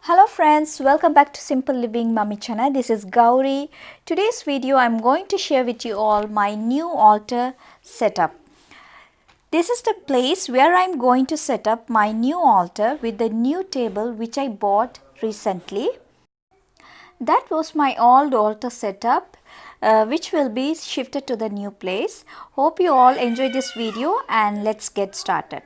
Hello friends, welcome back to Simple Living Mummy channel. This is Gauri. Today's video I'm going to share with you all my new altar setup. This is the place where I'm going to set up my new altar with the new table which I bought recently. That was my old altar setup which will be shifted to the new place. Hope you all enjoy this video and let's get started.